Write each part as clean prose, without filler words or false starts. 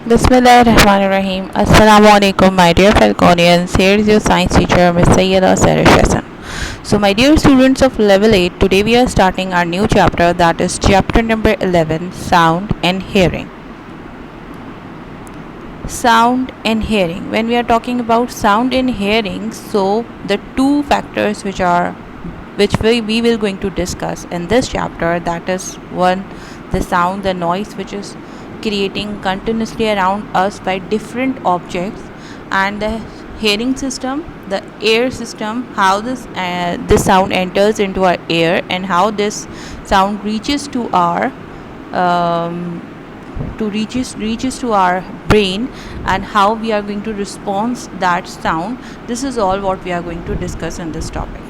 Bismillahirrahmanirrahim. Assalamu alaikum, my dear Falconians. Here is your science teacher, Miss Sayyida Sarah Hassan. So, my dear students of level 8, today we are starting our new chapter, that is chapter number 11, Sound and Hearing. Sound and hearing. When we are talking about sound and hearing, so the two factors which we will going to discuss in this chapter, that is one, the sound, the noise which is creating continuously around us by different objects, and the hearing system, the air system, how this sound enters into our ear and how this sound reaches to our um, reaches to our brain, and how we are going to respond that sound. This is all what we are going to discuss in this topic.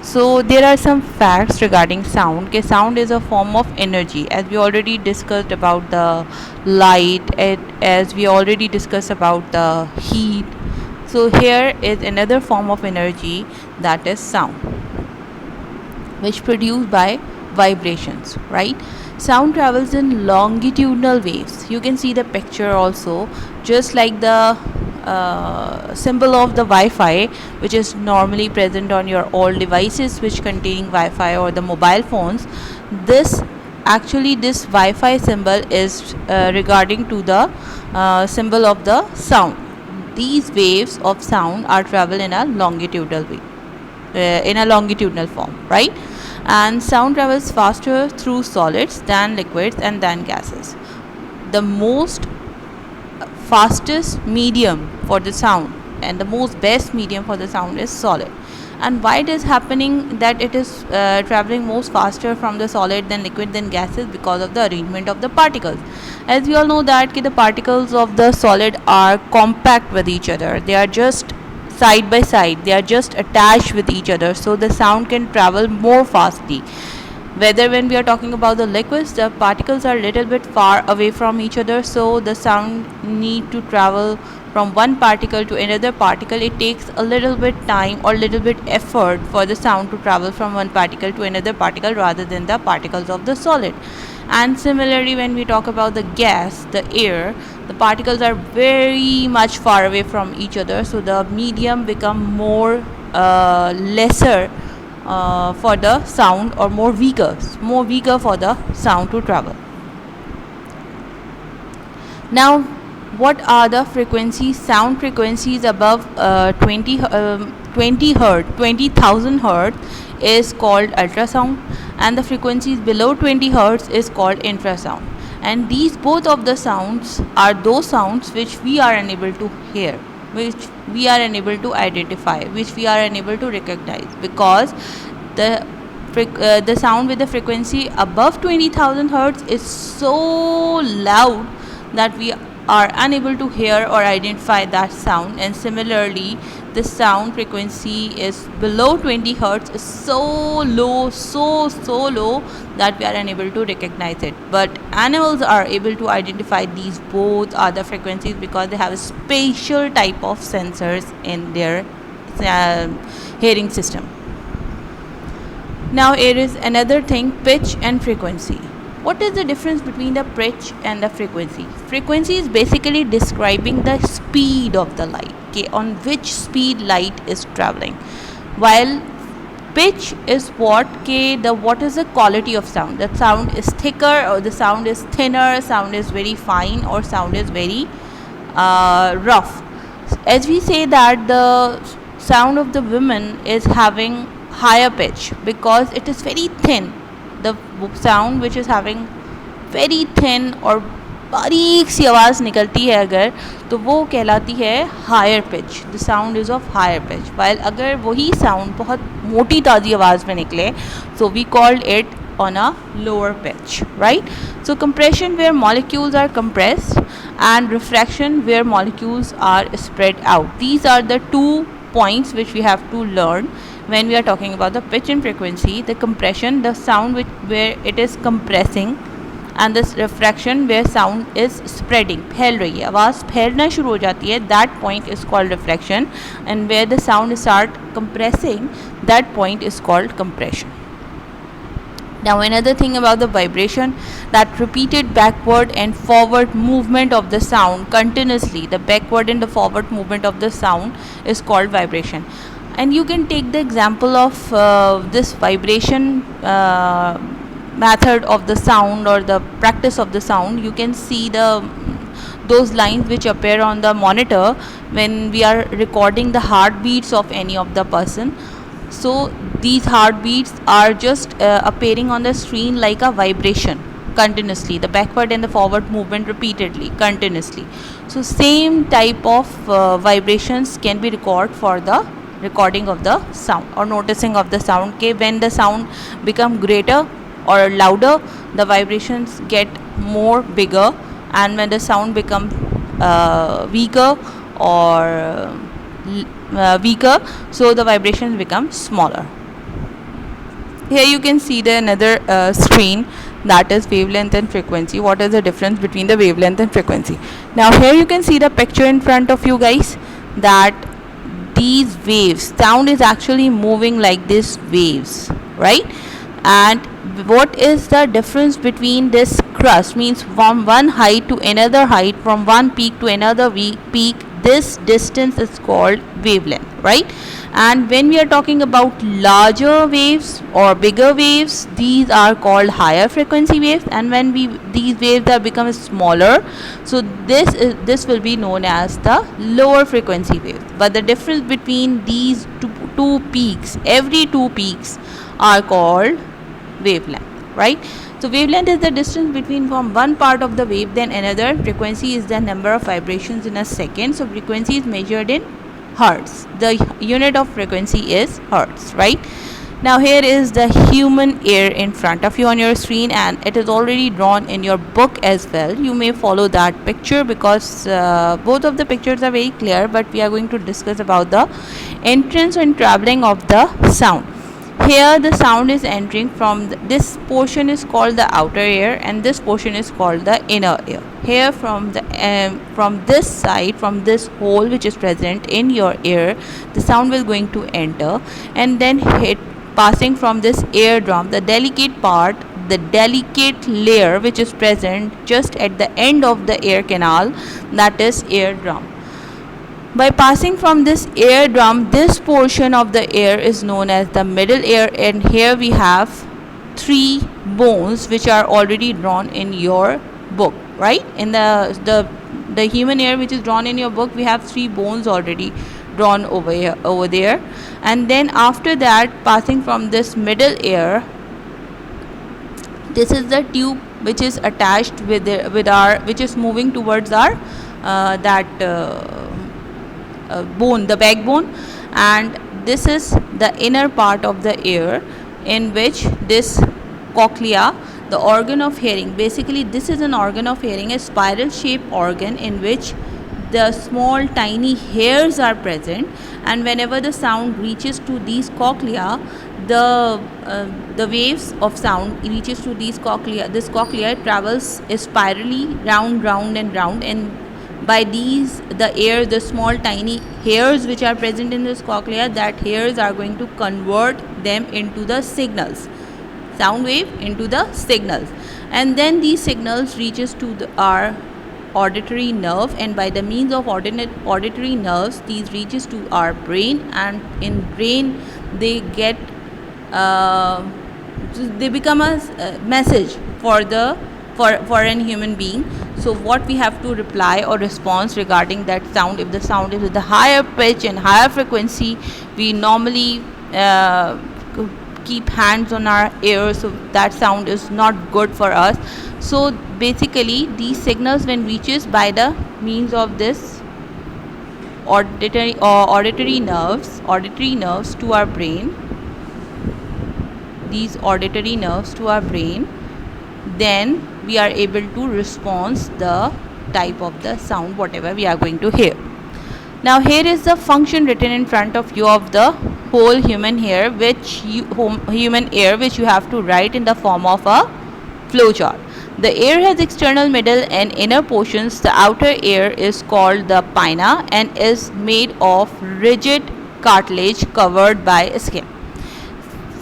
So there are some facts regarding sound. Okay, sound is a form of energy, as we already discussed about the light, as we already discussed about the heat. So here is another form of energy, that is sound, which produced by vibrations, right? Sound travels in longitudinal waves. You can see the picture also, just like the symbol of the Wi-Fi, which is normally present on your all devices which containing Wi-Fi or the mobile phones. This Wi-Fi symbol is regarding to the symbol of the sound. These waves of sound are travel in a longitudinal way, in a longitudinal form, right? And sound travels faster through solids than liquids and than gases. The most fastest medium for the sound and the most best medium for the sound is solid. And why it is happening that it is traveling most faster from the solid than liquid than gases? Because of the arrangement of the particles. As we all know that the particles of the solid are compact with each other, they are just side by side, they are just attached with each other, so the sound can travel more fastly. Whether when we are talking about the liquids, the particles are little bit far away from each other, so the sound need to travel from one particle to another particle. It takes a little bit time or little bit effort for the sound to travel from one particle to another particle rather than the particles of the solid. And similarly, when we talk about the gas, the air, the particles are very much far away from each other, so the medium become more lesser for the sound, or more weaker for the sound to travel. Now, what are the frequencies? Sound frequencies above 20,000 hertz is called ultrasound, and the frequencies below 20 hertz is called infrasound. And these both of the sounds are those sounds which we are unable to hear, which we are unable to identify, which we are unable to recognize, because the sound with the frequency above 20,000 hertz is so loud that we are unable to hear or identify that sound. And similarly, the sound frequency is below 20 hertz is so low, so low that we are unable to recognize it. But animals are able to identify these both other frequencies because they have a special type of sensors in their hearing system. Now here is another thing, pitch and frequency. What is the difference between the pitch and the frequency? Frequency is basically describing the speed of the light, okay, on which speed light is traveling. While pitch is what is the quality of sound. The sound is thicker or the sound is thinner, sound is very fine or sound is very rough. As we say that the sound of the women is having higher pitch because it is very thin. The sound which is having very thin और बारीक सी आवाज़ निकलती है अगर, तो वो कहलाती है higher pitch. The sound is of higher pitch. While अगर वही साउंड बहुत मोटी ताज़ी आवाज़ में निकले, so we called it on a lower pitch, right? So compression, where molecules are compressed, and refraction, where molecules are spread out. These are the two points which we have to learn when we are talking about the pitch and frequency. The compression, the sound where it is compressing, and this refraction where sound is spreading, फैल रही है, आवाज़ फैलना शुरू हो जाती है, that point is called refraction. And where the sound start compressing, that point is called compression. Now another thing about the vibration, that repeated backward and forward movement of the sound continuously, the backward and the forward movement of the sound is called vibration. And you can take the example of this vibration method of the sound, or the practice of the sound. You can see those lines which appear on the monitor when we are recording the heartbeats of any of the person. So these heartbeats are just appearing on the screen like a vibration continuously, the backward and the forward movement repeatedly continuously. So same type of vibrations can be recorded for the recording of the sound or noticing of the sound. Okay, when the sound become greater or louder, the vibrations get more bigger, and when the sound become weaker or weaker, so the vibrations become smaller. Here you can see the another screen, that is wavelength and frequency. What is the difference between the wavelength and frequency? Now here you can see the picture in front of you guys, that these waves, sound is actually moving like these waves, right? And what is the difference between this crust, means from one height to another height, from one peak to another peak, this distance is called wavelength, right? And when we are talking about larger waves or bigger waves, these are called higher frequency waves. And when these waves are become smaller, so this will be known as the lower frequency waves. But the difference between these two peaks, every two peaks are called wavelength, right? So wavelength is the distance between from one part of the wave then another. Frequency is the number of vibrations in a second. So frequency is measured in hertz. The unit of frequency is hertz, right? Now here is the human ear in front of you on your screen, and it is already drawn in your book as well. You may follow that picture because both of the pictures are very clear, but we are going to discuss about the entrance and traveling of the sound. Here the sound is entering from this portion is called the outer ear, and this portion is called the inner ear. Here from this side, from this hole which is present in your ear, the sound will going to enter and then hit, passing from this eardrum, the delicate part, the delicate layer which is present just at the end of the ear canal, that is eardrum. By passing from this eardrum, this portion of the ear is known as the middle ear, and here we have three bones which are already drawn in your book, right? In the human ear which is drawn in your book, we have three bones already drawn over there. And then after that, passing from this middle ear, this is the tube which is attached with our, which is moving towards our bone, the backbone, and this is the inner part of the ear in which this cochlea, the organ of hearing, basically this is an organ of hearing, a spiral shaped organ in which the small tiny hairs are present, and whenever the sound reaches to these cochlea, the waves of sound reaches to these cochlea, this cochlea travels spirally round and by these the small tiny hairs which are present in this cochlea, that hairs are going to convert them into the signals, sound wave into the signals, and then these signals reaches to our auditory nerve, and by the means of auditory nerves, these reaches to our brain, and in brain they get they become a message for an human being. So what we have to reply or response regarding that sound, if the sound is with the higher pitch and higher frequency, we normally keep hands on our ears, so that sound is not good for us. So basically these signals when reaches by the means of this auditory nerves to our brain, these auditory nerves to our brain, then we are able to respond the type of the sound whatever we are going to hear. Now here is the function written in front of you of the whole human ear, which you have to write in the form of a flowchart. The ear has external, middle and inner portions. The outer ear is called the pinna and is made of rigid cartilage covered by skin.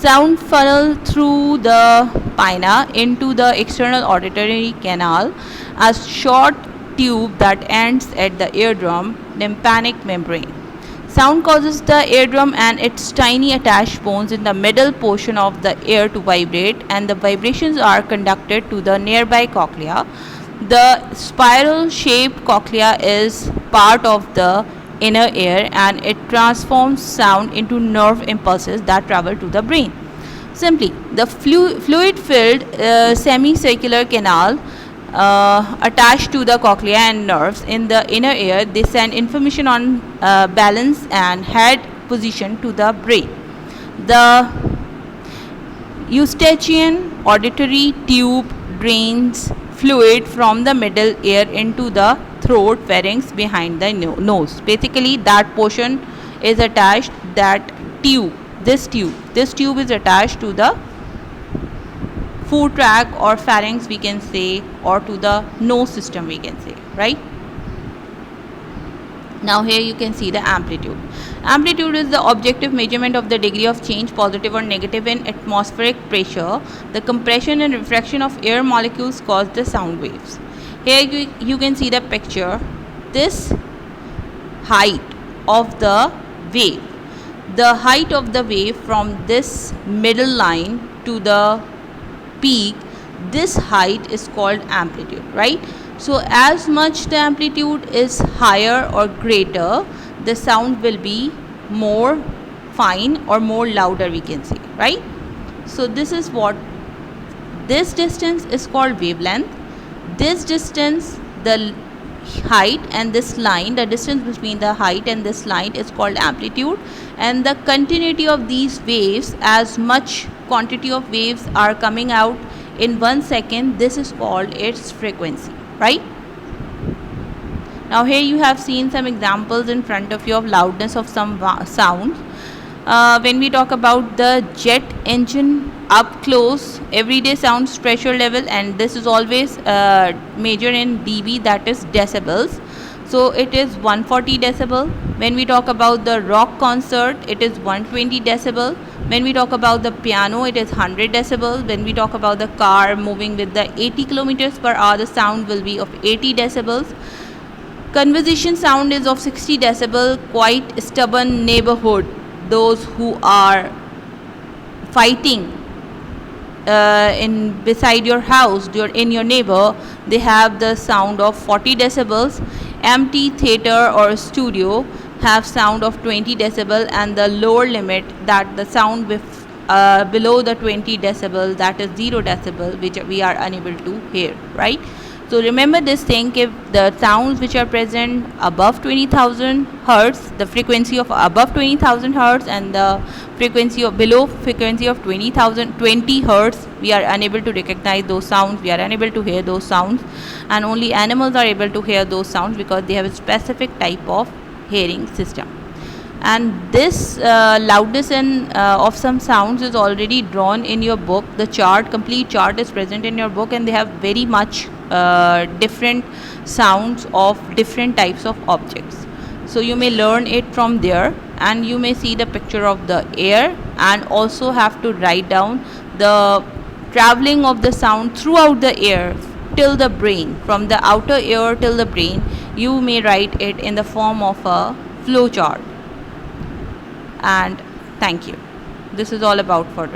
Sound funnel through the pinna into the external auditory canal, a short tube that ends at the eardrum tympanic membrane. Sound causes the eardrum and its tiny attached bones in the middle portion of the ear to vibrate, and the vibrations are conducted to the nearby cochlea. The spiral shaped cochlea is part of the inner ear, and it transforms sound into nerve impulses that travel to the brain. Simply, the fluid filled semicircular canal attached to the cochlea and nerves in the inner ear, they send information on balance and head position to the brain. The eustachian auditory tube drains fluid from the middle ear into the throat pharynx behind the nose. Basically, that portion is attached, that tube, this tube is attached to the food tract or pharynx, we can say, or to the nose system, we can say, right? Now here you can see the amplitude. Amplitude is the objective measurement of the degree of change, positive or negative, in atmospheric pressure. The compression and refraction of air molecules cause the sound waves. Here you can see the picture. This height of the wave, the height of the wave from this middle line to the peak, this height is called amplitude, right? So as much the amplitude is higher or greater, the sound will be more fine or more louder, we can say, right? So this is what, this distance is called wavelength. This distance, the height, and this line, the distance between the height and this line is called amplitude. And the continuity of these waves, as much quantity of waves are coming out in 1 second, this is called its frequency, right? Now here you have seen some examples in front of you of loudness of some sounds. When we talk about the jet engine up close, everyday sounds pressure level, and this is always measured in dB, that is decibels. So it is 140 decibel. When we talk about the rock concert, it is 120 decibel. When we talk about the piano, it is 100 decibel. When we talk about the car moving with the 80 kilometers per hour, the sound will be of 80 decibels. Conversation sound is of 60 decibel. Quite stubborn neighborhood, those who are fighting in beside your house, in your neighbor, they have the sound of 40 decibels. Empty theater or studio have sound of 20 decibel, and the lower limit, that the sound below the 20 decibel, that is 0 decibel, which we are unable to hear, right? So remember this thing, if the sounds which are present above 20,000 hertz, the frequency of above 20,000 hertz, and the frequency of below frequency of 20 hertz, we are unable to recognize those sounds, we are unable to hear those sounds, and only animals are able to hear those sounds because they have a specific type of hearing system. And this loudness of some sounds is already drawn in your book. The chart, complete chart, is present in your book, and they have very much different sounds of different types of objects. So you may learn it from there, and you may see the picture of the air, and also have to write down the traveling of the sound throughout the air till the brain, from the outer ear till the brain. You may write it in the form of a flow chart. And thank you. This is all about for today.